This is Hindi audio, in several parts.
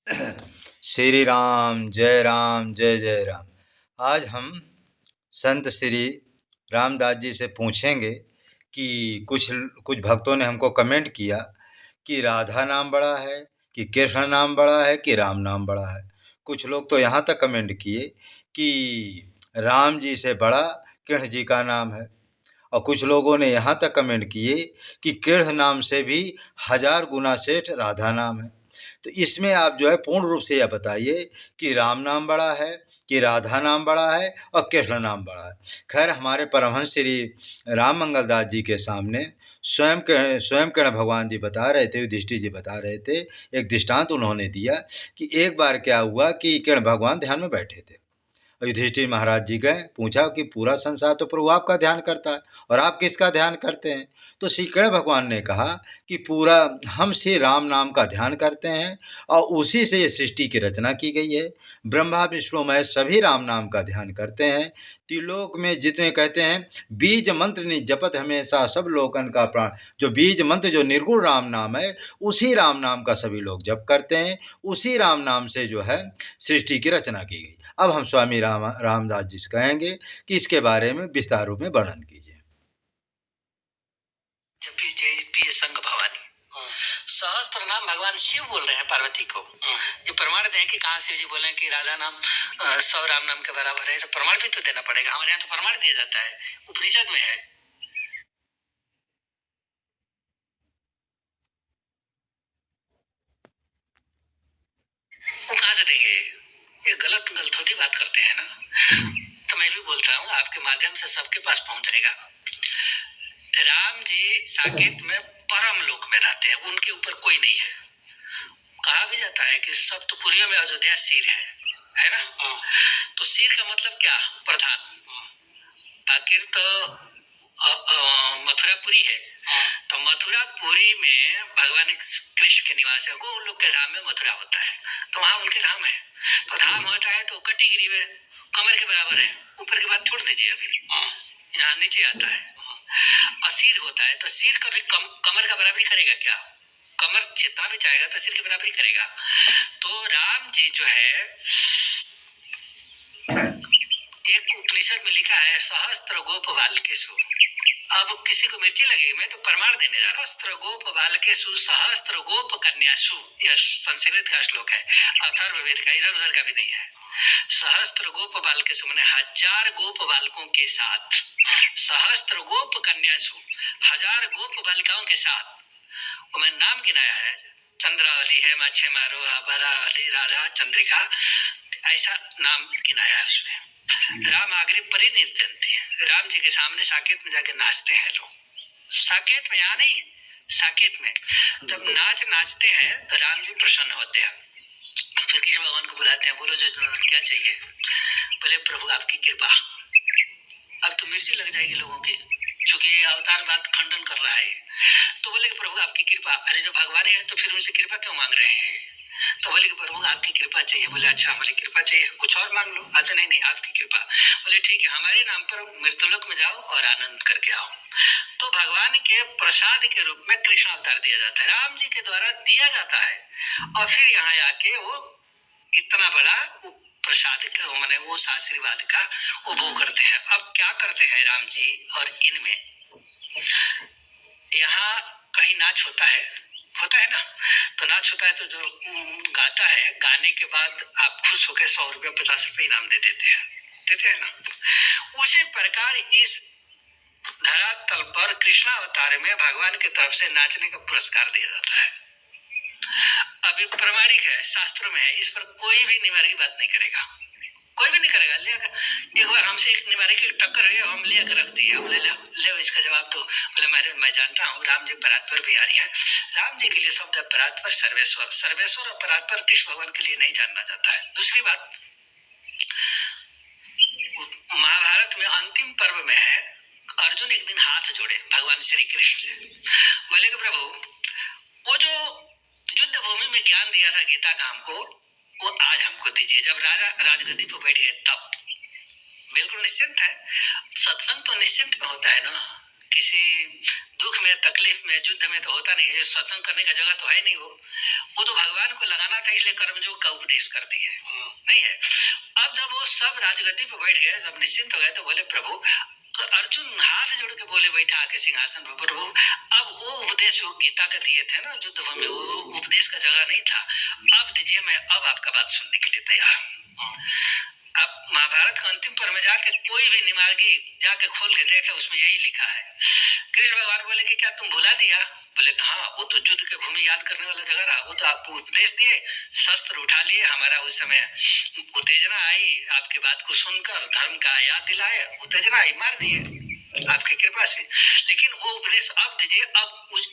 श्री राम जय जय राम। आज हम संत श्री रामदास जी से पूछेंगे कि कुछ कुछ भक्तों ने हमको कमेंट किया कि राधा नाम बड़ा है, कि कृष्ण नाम बड़ा है, कि राम नाम बड़ा है। कुछ लोग तो यहाँ तक कमेंट किए कि राम जी से बड़ा कृष्ण जी का नाम है, और कुछ लोगों ने यहाँ तक कमेंट किए कि कृष्ण नाम से भी 1000 गुना श्रेष्ठ राधा नाम है। तो इसमें आप जो है पूर्ण रूप से यह बताइए कि राम नाम बड़ा है, कि राधा नाम बड़ा है, और कृष्ण नाम बड़ा है। खैर, हमारे परमहंस श्री राम मंगल दास जी के सामने स्वयं कृष्ण भगवान जी बता रहे थे, युधिष्ठिर जी बता रहे थे। एक दृष्टांत उन्होंने दिया कि एक बार क्या हुआ कि कृष्ण भगवान ध्यान में बैठे थे। युधिष्ठिर महाराज जी गए, पूछा कि पूरा संसार तो प्रभु आपका ध्यान करता है और आप किसका ध्यान करते हैं? तो श्री कृष्ण भगवान ने कहा कि पूरा हम श्री राम नाम का ध्यान करते हैं और उसी से ये सृष्टि की रचना की गई है। ब्रह्मा विष्णु महेश सभी राम नाम का ध्यान करते हैं। त्रिलोक में जितने कहते हैं बीज मंत्र नि जपत हमेशा सब लोकन का प्राण, जो बीज मंत्र जो निर्गुण राम नाम है, उसी राम नाम का सभी लोग जप करते हैं। उसी राम नाम से जो है सृष्टि की रचना की गई। अब हम स्वामी रामदास जी से कहेंगे कि इसके बारे में विस्तार रूप में वर्णन कीजिए। संग भवानी सहस्त्र नाम भगवान शिव बोल रहे हैं पार्वती को। ये प्रमाण दें कि कहाँ शिव जी बोले कि राधा नाम 100 राम नाम के बराबर है, तो प्रमाण भी तो देना पड़ेगा। हमारे यहाँ तो प्रमाण दिया जाता है, उपनिषद में है। वो कहाँ से देंगे? ये गलत होती बात करते हैं ना। तो मैं भी बोलता हूँ आपके माध्यम से सबके पास पहुंच रहेगा। राम जी साकेत में परम लोक में रहते हैं, उनके ऊपर कोई नहीं है। कहा भी जाता है कि सप्तपुरियों में अयोध्या सिर है ना। तो सिर का मतलब क्या? प्रधान। आखिर तो मथुरापुरी है, तो मथुरापुरी में भगवान कृष्ण के निवास है। वो लोग के धाम में मथुरा होता है, तो वहां उनके धाम है। तो धाम होता है तो कटिगिरी में कमर के बराबर है। ऊपर की बात छोड़ दीजिए, अभी यहाँ नीचे आता है। असीर होता है तो सिर कभी कमर का बराबरी करेगा क्या? कमर जितना भी चाहेगा तो सिर की बराबरी करेगा। तो राम जी जो है, एक उपनिषद में लिखा है सहस्त्र गोप बालकेषु। अब किसी को मिर्ची लगेगी, मैं तो प्रमाण देने जा रहा हूँ। सहस्त्र गोप बालकेषु सहस्त्र गोप कन्यासु, यह संस्कृत का श्लोक है, अथर्ववेद का, इधर उधर का भी नहीं है। सहस्त्र गोप बालकेषु माने 1000 गोप बालकों के साथ, सहस्त्र गोप कन्यासु 1000 गोप बालिकाओं के साथ। और मैं नाम गिनाया है, चंद्रावली है, माछे मारो, आभरावली, राधा, चंद्रिका, ऐसा नाम गिनाया है उसमें। राम आगरी परिनिर्जनती, राम जी के सामने साकेत में जाके नाचते हैं लोग। साकेत में, यहाँ नहीं, साकेत में जब नाचते हैं तो राम जी प्रसन्न होते हैं। फिर कृष्ण भगवान को बुलाते हैं, बोलो जो क्या चाहिए? बोले प्रभु आपकी कृपा। अब तो मिर्ची लग जाएगी लोगों की, चूंकि ये अवतार बात खंडन कर रहा है। तो बोले कि प्रभु आपकी कृपा। अरे जब भगवान है तो फिर उनसे कृपा क्यों मांग रहे हैं? तो बोले कि प्रभु आपकी कृपा चाहिए। बोले अच्छा हमारी कृपा चाहिए, कुछ और मांग लो। आता नहीं आपकी कृपा। बोले ठीक है, हमारे नाम पर मृत्युलोक में जाओ और आनंद करके आओ। तो भगवान के प्रसाद के रूप में कृष्ण अवतार दिया जाता है, राम जी के द्वारा दिया जाता है, और फिर यहाँ आके वो इतना बड़ा प्रसाद का मैंने वो आशीर्वाद का उपभोग करते हैं। अब क्या करते हैं राम जी और इनमें, यहाँ कहीं नाच होता है ना, तो नाच होता है तो जो गाता है, गाने के बाद आप खुश होकर 100 रुपया 50 रुपये इनाम देते हैं ना। उसी प्रकार इस धरातल पर कृष्ण अवतार में भगवान की तरफ से नाचने का पुरस्कार दिया जाता है। अभी प्रमाणिक है, शास्त्रों में है, इस पर कोई भी निवारण की बात नहीं करेगा, कोई भी नहीं करेगा। एक बार हमसे एक निवारी की टक्कर हुई, हम लिया कर रख दिए, हम ले इसका जवाब तो बोले मैं जानता हूँ राम जी परात्पर बिहारी हैं। राम जी के लिए शब्द है परात्पर, सर्वेश्वर। सर्वेश्वर और परात्पर कृष्ण भगवान के लिए नहीं जानना जाता है। दूसरी बात, महाभारत में अंतिम पर्व में है, अर्जुन एक दिन हाथ जोड़े भगवान श्री कृष्ण से, बोले कि प्रभु वो जो युद्ध भूमि में ज्ञान दिया था गीता का हमको, वो आज हमको दीजिए। जब राजा राजगद्दी पर बैठ गए तब बिल्कुल निश्चिंत है। सत्संग तो निश्चिंत में होता है ना, किसी दुख में, तकलीफ में, युद्ध में तो होता नहीं है, सत्संग करने का जगह तो है नहीं। वो तो भगवान को लगाना था, इसलिए कर्मयोग का उपदेश कर दिए, नहीं है। अब जब वो सब राजगद्दी पर बैठ गए, सब निश्चिंत हो गए, तो बोले प्रभु, अर्जुन हाथ जोड़ के बोले बैठा आके सिंहासन पर, प्रभु अब वो उपदेश जो गीता के दिए थे ना युद्ध भूमि, वो उपदेश का जगह नहीं था, अब दीजिए, मैं अब आपका बात सुनने के लिए तैयार हूँ। अब महाभारत का अंतिम पर्व में जाके कोई भी निमार्गी जाके खोल के देखे, उसमें यही लिखा है। कृष्ण भगवान बोले कि क्या तुम भुला दिया? बोले कि हाँ, वो तो युद्ध के भूमि याद करने वाला जगह रहा, वो तो आपको उपदेश दिए, शस्त्र उठा लिए, हमारा उस समय उत्तेजना आई, आपकी बात को सुनकर धर्म का याद दिलाए, उत्तेजना आई, मार दिए आपकी कृपा से। लेकिन वो उपदेश अब दीजिए, अब उस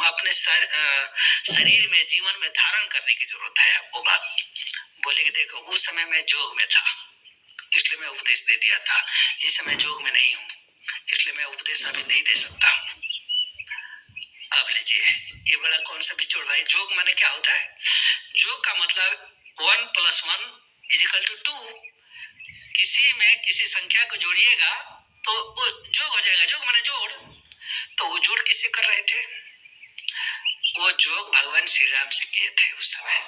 अपने शरीर में, जीवन में धारण करने की जरूरत है वो बात। बोले कि देखो, उस समय मैं जोग में था, इसलिए मैं उपदेश दे दिया था, इस समय जोग में नहीं हूँ, इसलिए मैं उपदेश अभी नहीं दे सकता। अब लीजिए, ये बड़ा कौन सा बिचौड़ भाई। जोग माने क्या होता है? जोग का मतलब 1 + 1 = 2। किसी में किसी संख्या को जोड़िएगा तो वो जोग हो जाएगा। जोग माने जोड़। तो वो जोड़ किससे कर रहे थे? वो जोग भगवान श्री राम से किए थे उस समय।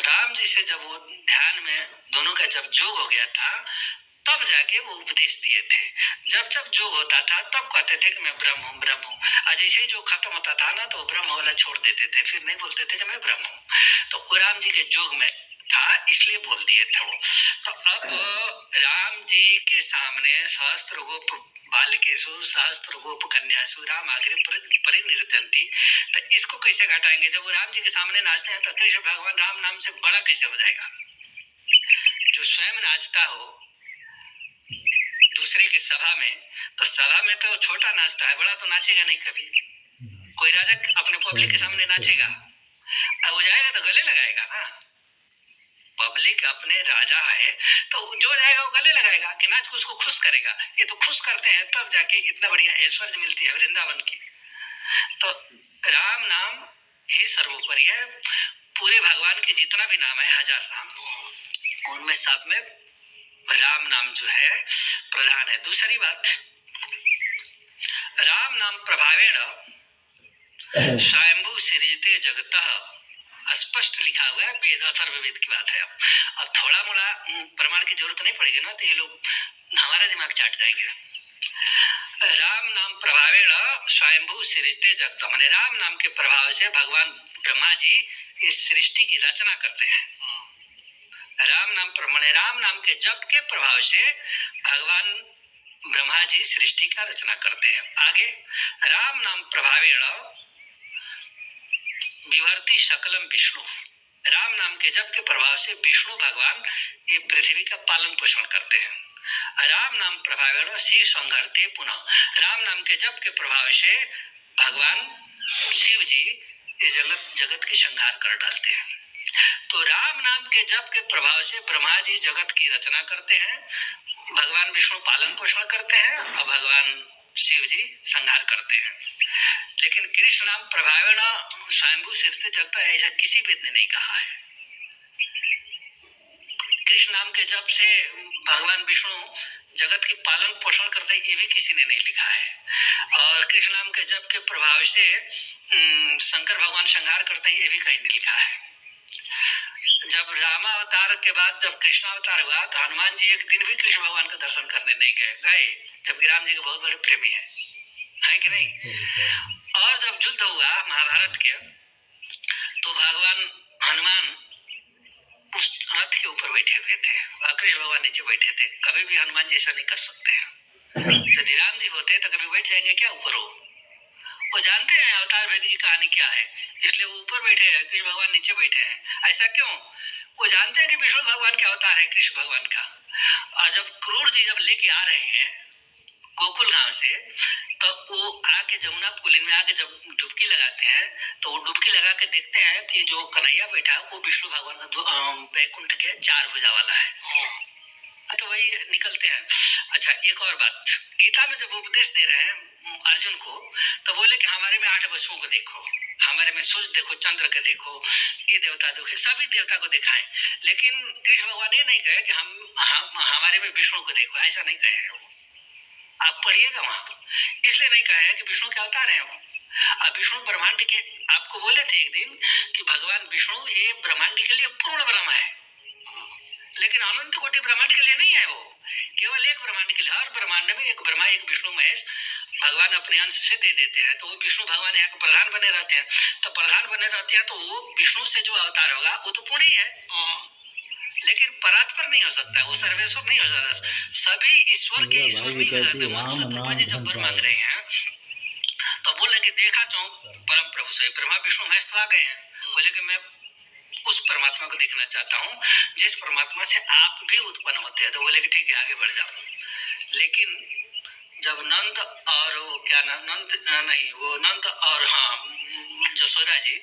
राम जी से जब वो ध्यान में दोनों का जब जोग हो गया था, तब जाके वो उपदेश दिए थे। जब जब जोग होता था तब कहते थे कि मैं ब्रह्म हूँ, ब्रह्म हूँ। और जैसे ही जो खत्म होता था ना, तो ब्रह्म वाला छोड़ देते थे, फिर नहीं बोलते थे कि मैं ब्रह्म हूँ। तो वो राम जी के जोग में था, इसलिए बोल दिए थे वो। तो अब राम जी के सामने सहस्त्र गोप बालिकेषु सहस्त्र गोप कन्यासु राम आगे परिनिर्तन्ति, तो इसको कैसे घटाएंगे? जब वो राम जी के सामने नाचते हैं तो कृष्ण भगवान राम नाम से बड़ा कैसे हो जाएगा? जो स्वयं नाचता हो दूसरे की सभा में, तो सभा में तो छोटा नाचता है, बड़ा तो नाचेगा नहीं कभी। कोई राजा अपने पब्लिक के सामने नाचेगा, अब हो जाएगा तो गले लगाएगा ना। पब्लिक अपने राजा है तो जो जाएगा वो गले लगाएगा कि नाच को उसको खुश करेगा। ये तो खुश करते हैं तब जाके इतना बढ़िया ऐश्वर्य मिलती है वृंदावन की। तो राम नाम ही सर्वोपरि है। पूरे भगवान के जितना भी नाम है, 1000 नाम, उनमें सब में राम नाम जो है प्रधान है। दूसरी बात, राम नाम प्रभावेण स्वयंभू सृजते जगतः, स्पष्ट लिखा हुआ है, वेद अथर्ववेद की बात है। अब थोड़ा मोड़ा प्रमाण की जरूरत नहीं पड़ेगी ना, तो ये लोग हमारा दिमाग चाट जाएंगे। राम नाम प्रभावेण स्वयंभू सृजते जगत, माने राम नाम के प्रभाव से भगवान ब्रह्मा जी इस सृष्टि की रचना करते हैं। राम नाम माने राम नाम के जप के प्रभाव से भगवान ब्रह्मा जी सृष्टि का रचना करते हैं। आगे, राम नाम प्रभावेण विभर्ति सकलम विष्णु, राम नाम के जप के प्रभाव से विष्णु भगवान ये पृथ्वी का पालन पोषण करते हैं। राम नाम प्रभावेण शिव संघर्ते पुनः, राम नाम के जप के प्रभाव से भगवान शिव जी ये जगत के संहार कर डालते हैं। तो राम नाम के जप के प्रभाव से ब्रह्मा जी जगत की रचना करते हैं, भगवान विष्णु पालन पोषण करते हैं और भगवान शिव जी संहार करते हैं। लेकिन कृष्ण नाम प्रभावेण स्वयंभू सृजते जगत, ऐसा किसी वेद ने नहीं कहा है। कृष्ण नाम के जप से भगवान विष्णु जगत की पालन पोषण करते हैं, ये भी किसी ने नहीं लिखा है। और कृष्ण नाम के जप के प्रभाव से शंकर भगवान संहार करते हैं, ये भी कहीं नहीं लिखा है। जब रामावतार के बाद जब कृष्णावतार हुआ तो हनुमान जी एक दिन भी कृष्ण भगवान का दर्शन करने नहीं गए, जबकि राम जी के बहुत बड़े प्रेमी है कि नहीं। और जब युद्ध हुआ महाभारत के, तो भगवान हनुमान उस रथ के ऊपर बैठे हुए थे और कृष्ण भगवान नीचे बैठे थे। कभी भी हनुमान जी ऐसा नहीं कर सकते हैं। यदि राम जी होते तो कभी बैठ जाएंगे क्या ऊपर? वो जानते हैं अवतार भेद की कहानी क्या है, इसलिए वो ऊपर बैठे हैं, कृष्ण भगवान नीचे बैठे हैं। ऐसा क्यों? वो जानते हैं कि विष्णु भगवान का अवतार है कृष्ण भगवान का। और जब क्रूर जी जब लेके आ रहे हैं गोकुल गांव से, तो वो आके जमुना पुलिन में आके जब डुबकी लगाते हैं, तो वो डुबकी लगा के देखते हैं कि जो कन्हैया बैठा है वो विष्णु भगवान का वैकुंठ के 4 भुजा वाला है। तो वही निकलते हैं। अच्छा, एक और बात, गीता में जब उपदेश दे रहे हैं अर्जुन को, तो बोले कि हमारे में 8 वसुओं को देखो, हमारे में सूर्य देखो, चंद्र के देखो, ये देवता देखो, सभी देवता को दिखाएं। लेकिन कृष्ण भगवान ये नहीं कहे कि हम हमारे में विष्णु को देखो, ऐसा नहीं कहे हैं वो। आप पढ़िएगा वहां, इसलिए नहीं कहे कि विष्णु के अवतार हैं वो। अब विष्णु ब्रह्मांड के आपको बोले थे एक दिन कि भगवान विष्णु ये ब्रह्मांड के लिए पूर्ण ब्रह्म है, लेकिन अनंत कोटि ब्रह्मांड के लिए नहीं है, वो केवल एक ब्रह्मांड के लिए। हर ब्रह्मांड में एक ब्रह्मा एक विष्णु महेश भगवान अपने अंश से दे देते हैं, तो वो विष्णु भगवान यहाँ के प्रधान बने रहते हैं। तो प्रधान बने रहते हैं तो वो विष्णु से जो अवतार होगा वो तो पूर्ण ही है, लेकिन परात्पर नहीं हो सकता, वो सर्वेश्वर नहीं हो सकता। सभी ईश्वर के ईश्वर नहीं हो जाते। मनुष्य द्रौपदी जी जब वर मांग रहे हैं तो बोल रहे कि देखा तो परम प्रभु से ब्रह्मा विष्णु महेश तो आ गए हैं, बोले कि मैं उस परमात्मा को देखना चाहता हूँ जिस परमात्मा से आप भी उत्पन्न होते हैं। तो बोले कि ठीक है आगे बढ़ जाओ। लेकिन जब नंद और वो क्या नंद नहीं वो नंद और हाँ जसोदा जी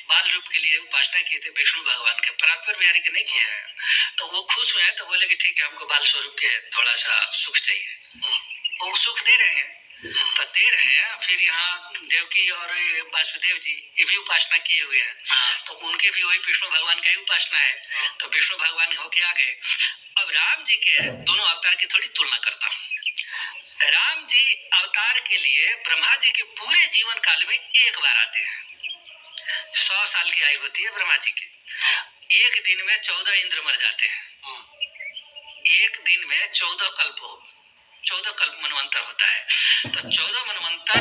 बाल रूप के लिए उपासना किए थे विष्णु भगवान के, परात्पर बिहारी के नहीं किए हैं, तो वो खुश हुए तो बोले कि ठीक है हमको बाल स्वरूप के थोड़ा सा सुख चाहिए। वो सुख दे रहे हैं तो दे रहे हैं। फिर यहाँ देवकी और वासुदेव जी ये भी उपासना किए हुए हैं, तो उनके भी वही विष्णु भगवान का ही उपासना है, तो विष्णु भगवान होके आ गए। अब राम जी के दोनों अवतार की थोड़ी तुलना करता हूँ। राम जी अवतार के लिए ब्रह्मा जी के पूरे जीवन काल में एक बार आते हैं। 100 साल की आयु होती है ब्रह्मा जी की, एक दिन में 14 इंद्र मर जाते हैं। एक दिन में 14 कल्प मनवंतर होता है, तो 14 मनवंतर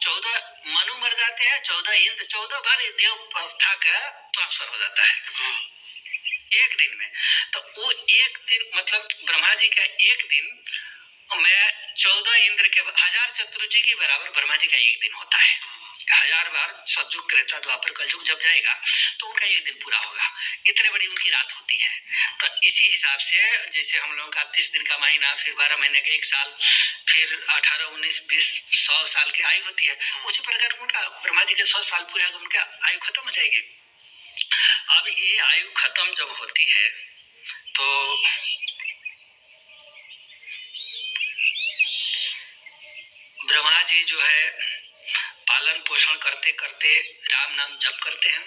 14 मनु मर जाते हैं, 14 इंद्र 14 बार देव अवस्था का ट्रांसफर हो जाता है एक दिन में। तो वो एक दिन मतलब ब्रह्मा जी का एक दिन में 14 इंद्र के 1000 चतुर्युगी के बराबर ब्रह्मा जी का एक दिन होता है। 1000 बार सतयुग त्रेता द्वापर कलयुग जब जाएगा तो उनका एक दिन पूरा होगा, इतने बड़ी उनकी रात होती है। तो इसी हिसाब से जैसे हम लोगों का 30 दिन का महीना, फिर 12 महीने का एक साल, फिर 18 19 20 100 साल की आयु होती है, उसी प्रकार उनका ब्रह्मा जी के 100 साल पूरा उनका आयु खत्म हो जाएगी। अब ये आयु खत्म जब होती है तो ब्रह्मा जी जो है पालन पोषण करते करते राम नाम जप करते हैं,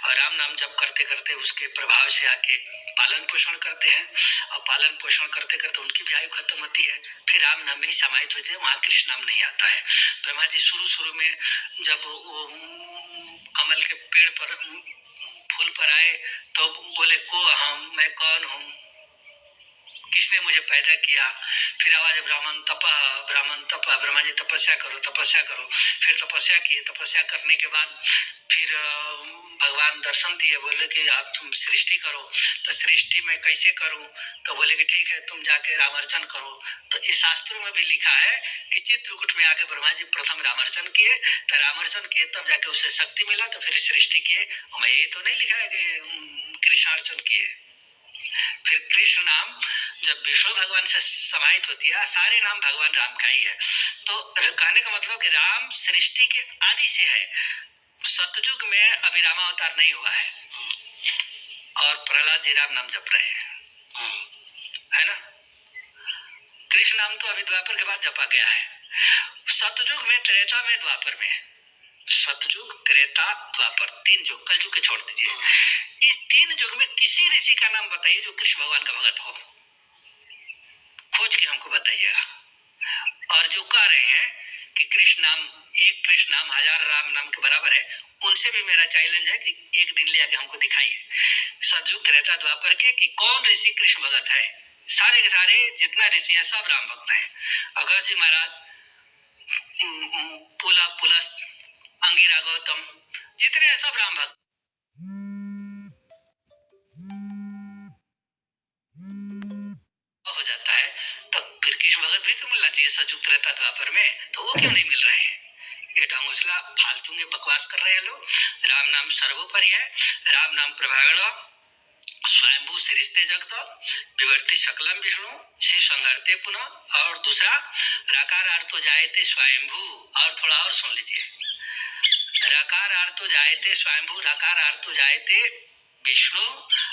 और राम नाम जप करते करते उसके प्रभाव से आके पालन पोषण करते हैं, और पालन पोषण करते करते उनकी भी आयु खत्म होती है। फिर राम नाम में ही समाहित होते हैं, वहां कृष्ण नाम नहीं आता है। ब्रह्मा जी शुरू में जब वो कमल के पेड़ पर फूल पर आए तो बोले को हम मैं कौन हूँ, किसने मुझे पैदा किया। फिर आवाज ब्राह्मण तपा ब्रह्मा जी तपस्या करो। फिर तपस्या किए, तपस्या करने के बाद फिर भगवान दर्शन दिए, बोले कि आप तुम सृष्टि करो। तो सृष्टि में कैसे करूं, तो बोले कि ठीक है तुम जाके रामार्चन करो। तो इस शास्त्रों में भी लिखा है कि चित्रकूट में आके ब्रह्मा जी प्रथम रामार्चन किए, तो रामार्चन किए तब जाके उसे शक्ति मिला, तो फिर सृष्टि किए। मैं ये तो नहीं लिखा है कि कृष्णार्चन किए। फिर कृष्ण नाम जब विष्णु भगवान से समाहित होती है, सारे नाम भगवान राम का ही है। तो कहने का मतलब कि राम सृष्टि के आदि से है, सतयुग में अभी रामावतार नहीं हुआ है, और प्रहलाद जी राम नाम जप रहे हैं, है ना। कृष्ण नाम तो अभी द्वापर के बाद जपा गया है। सतयुग में, त्रेता में, द्वापर में, सतयुग त्रेता द्वापर 3 युग, कलयुग के छोड़ दीजिए, इस 3 युग में किसी ऋषि का नाम बताइए जो कृष्ण भगवान का भगत हो, खोज के हमको बताइएगा। और जो कह रहे हैं कि कृष्ण नाम, एक कृष्ण नाम 1000 राम नाम के बराबर है, उनसे भी मेरा चैलेंज है कि एक दिन ले आके हमको दिखाइए सतयुग त्रेता द्वापर के कि कौन ऋषि कृष्ण भगत है। सारे के सारे जितना ऋषि हैं सब राम भक्त हैं। अगस्त जी महाराज, पुलस्त, अंगिरा गौतम, जितने हैं सब राम भक्त हो जाता है। तो फिर कृष्ण भगत भी तो मिलना चाहिए सतयुग त्रेता द्वापर में, तो वो क्यों नहीं मिल रहे हैं। ये ढोंगसला फालतू में बकवास कर रहे हैं लोग। राम नाम सर्वोपरि है, राम नाम प्रभावण स्वयंभू सृजते जगत विवर्ती सकलम विष्णु शिव संघरते पुनः, और दूसरा राकार आर्तो जायते स्वयंभू, और थोड़ा और सुन लीजिए, राकार आर्तो जायते स्वयंभू, राकार आर्तो जायते विष्णु,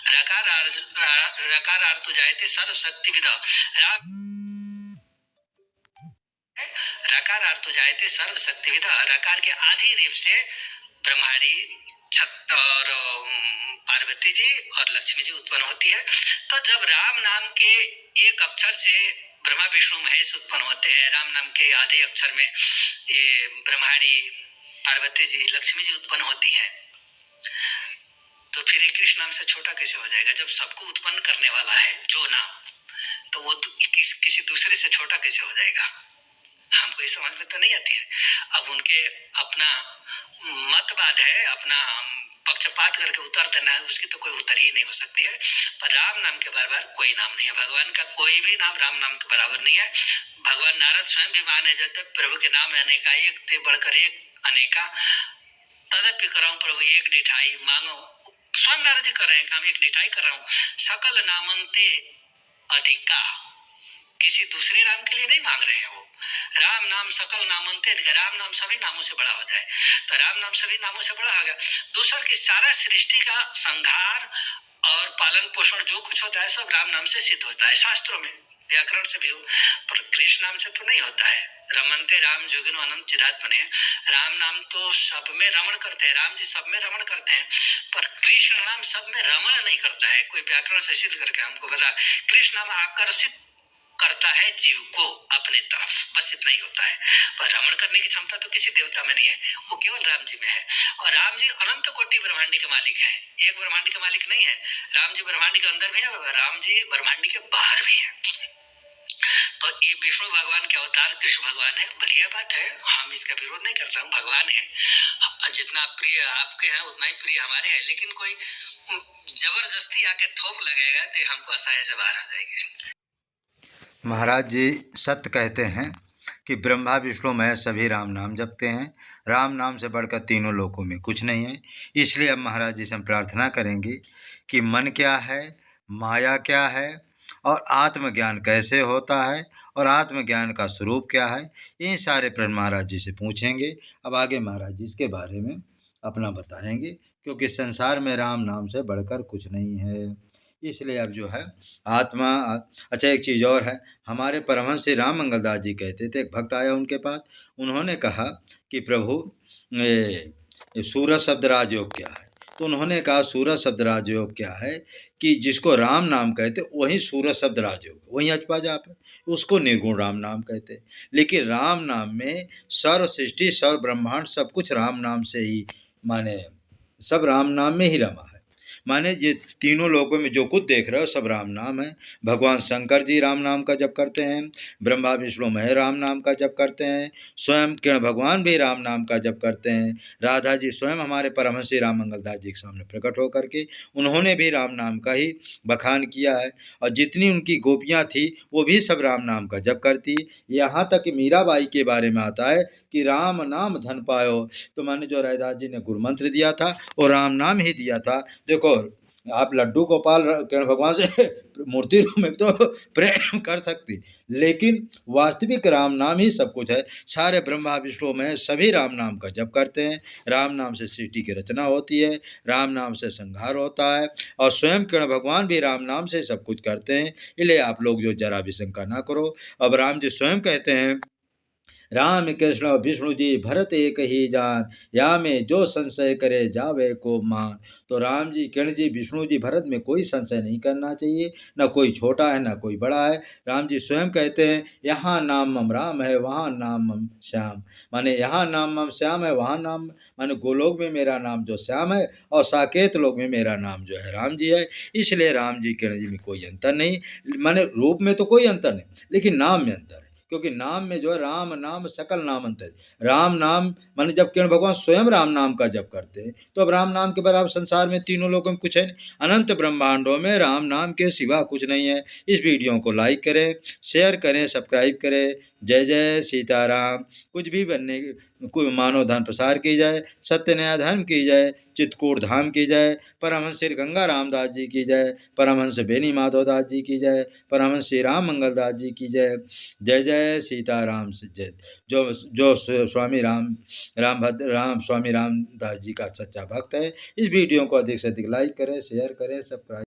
राकार आर्तो जायते सर्वशक्ति विदा, रकार अर्थ जायते सर्व शक्ति विदा। रकार के आधी रेफ से ब्रह्माणी छत और पार्वती जी और लक्ष्मी जी उत्पन्न होती है। तो जब राम नाम के एक अक्षर से ब्रह्मा विष्णु महेश उत्पन्न होते हैं। राम नाम के आधे अक्षर में ये ब्रह्माणी, पार्वती जी, लक्ष्मी जी उत्पन्न होती हैं। तो फिर कृष्ण नाम से छोटा कैसे हो जाएगा? जब सबको उत्पन्न करने वाला है जो नाम, तो वो किसी दूसरे से छोटा कैसे हो जाएगा? हमको इस समझ में तो नहीं आती है। अब उनके अपना मतवाद है, अपना पक्षपात करके उत्तर देना है, उसकी तो कोई उत्तर ही नहीं हो सकती है। पर राम नाम के बराबर कोई नाम नहीं है। भगवान का कोई भी नाम राम नाम के बराबर नहीं है। भगवान नारद स्वयं भी माने जाते, प्रभु के नाम अनेका, एक ते बढ़कर एक अनेका, तदपि कराऊं प्रभु एक डिठाई मांगो। स्वयं नारद जी कर रहे हैं काम, एक डिठाई कर रहा हूं। सकल नामंते अधिका, किसी दूसरे नाम के लिए नहीं मांग रहे हैं वो। राम नाम सकल नामंते अधिका, राम नाम सभी नामों से बड़ा हो जाए, तो राम नाम सभी नामों से बड़ा हो गया। दूसर की सारा सृष्टि का संहार और पालन पोषण जो कुछ होता है सब राम नाम से सिद्ध होता है, शास्त्रों में, व्याकरण से भी हो, पर कृष्ण नाम से तो नहीं होता है। रमनते राम जोगिनो अनंत चिदात्मने, राम नाम तो सब में रमण करते हैं, राम जी सब में रमण करते हैं, पर कृष्ण नाम सब में रमण नहीं करता है। कोई व्याकरण से सिद्ध करके हमको बता, कृष्ण नाम आकर्षित करता है जीव को अपने तरफ, बस इतना ही होता है। पर रमण करने की क्षमता तो किसी देवता में नहीं है, वो केवल राम जी में है। और राम जी अनंत कोटि ब्रह्मांड के मालिक है, एक ब्रह्मांड के मालिक नहीं है। राम जी ब्रह्मांड के अंदर भी है, राम जी ब्रह्मांड के बाहर भी है। तो ये विष्णु भगवान के अवतार कृष्ण भगवान है, बढ़िया बात है, हम इसका विरोध नहीं करता हूँ, भगवान है। जितना प्रिय आपके हैं उतना ही प्रिय हमारे है, लेकिन कोई जबरदस्ती आके थोप लगेगा तो हमको असहाय से बाहर आ जाएगी। महाराज जी सत्य कहते हैं कि ब्रह्मा विष्णु महेश सभी राम नाम जपते हैं। राम नाम से बढ़कर तीनों लोकों में कुछ नहीं है। इसलिए अब महाराज जी से हम प्रार्थना करेंगे कि मन क्या है, माया क्या है और आत्मज्ञान कैसे होता है और आत्मज्ञान का स्वरूप क्या है, इन सारे प्रश्न महाराज जी से पूछेंगे। अब आगे महाराज जी इसके बारे में अपना बताएंगे, क्योंकि संसार में राम नाम से बढ़कर कुछ नहीं है। इसलिए अब जो है आत्मा। अच्छा, एक चीज़ और है, हमारे परमहंस श्री राम मंगलदास जी कहते थे, एक भक्त आया उनके पास, उन्होंने कहा कि प्रभु सूरज शब्द राजयोग क्या है? तो उन्होंने कहा सूरज शब्द राजयोग क्या है कि जिसको राम नाम कहते वही सूरज शब्द राजयोग, वही अजपा जाप है, उसको निर्गुण राम नाम कहते। लेकिन राम नाम में सर्व सृष्टि सर्व ब्रह्मांड सब कुछ राम नाम से ही, माने सब राम नाम में ही रमा है। माने ये तीनों लोगों में जो कुछ देख रहे हो सब राम नाम है। भगवान शंकर जी राम नाम का जप करते हैं, ब्रह्मा विष्णु महेश राम नाम का जप करते हैं, स्वयं किरण भगवान भी राम नाम का जप करते हैं। राधा जी स्वयं हमारे परमहंस श्री राम मंगलदास जी के सामने प्रकट होकर के उन्होंने भी राम नाम का ही बखान किया है, और जितनी उनकी गोपियाँ थी वो भी सब राम नाम का जप करती। यहाँ तक कि मीराबाई के बारे में आता है कि राम नाम धन पायो, तो माने जो रैदास जी ने गुरु मंत्र दिया था वो राम नाम ही दिया था। देखो आप लड्डू गोपाल किरण भगवान से मूर्ति रूप में तो प्रेम कर सकती, लेकिन वास्तविक राम नाम ही सब कुछ है। सारे ब्रह्मा विष्णु में सभी राम नाम का जप करते हैं। राम नाम से सृष्टि की रचना होती है, राम नाम से संहार होता है, और स्वयं किरण भगवान भी राम नाम से सब कुछ करते हैं। इसलिए आप लोग जो जरा भी शंका ना करो। अब राम जी स्वयं कहते हैं, राम कृष्ण विष्णु जी भरत एक ही जान, या में जो संशय करे जावे को मान। तो राम जी किरण जी विष्णु जी भरत में कोई संशय नहीं करना चाहिए, न कोई छोटा है न कोई बड़ा है। राम जी स्वयं कहते हैं, यहाँ नाम मम राम है वहाँ नाम मम श्याम, माने यहाँ नाम मम श्याम है वहाँ नाम, माने गोलोक में मेरा नाम जो श्याम है और साकेत लोक में मेरा नाम जो है राम जी है। इसलिए राम जी किरण जी में कोई अंतर नहीं, माने रूप में तो कोई अंतर नहीं लेकिन नाम में अंतर है, क्योंकि नाम में जो है राम नाम सकल नाम अंतर। राम नाम माने जब किरण भगवान स्वयं राम नाम का जप करते हैं, तो अब राम नाम के बराबर संसार में तीनों लोगों में कुछ है नहीं, अनंत ब्रह्मांडों में राम नाम के सिवा कुछ नहीं है। इस वीडियो को लाइक करें, शेयर करें, सब्सक्राइब करें। जय जय सीताराम। कुछ भी बनने कोई मानव धन प्रसार की जाए, सत्य न्याय धर्म की जाए, चित्रकूट धाम की जय, परमहंस श्री गंगा रामदास जी की जय, परमहंस बेनी माधवदास जी की जय, परमहंस श्री राम मंगलदास जी की जय। जय जय सीताराम से जय। जो स्वामी राम स्वामी रामदास जी का सच्चा भक्त है, इस वीडियो को अधिक से अधिक लाइक करें, शेयर करें, सब्सक्राइब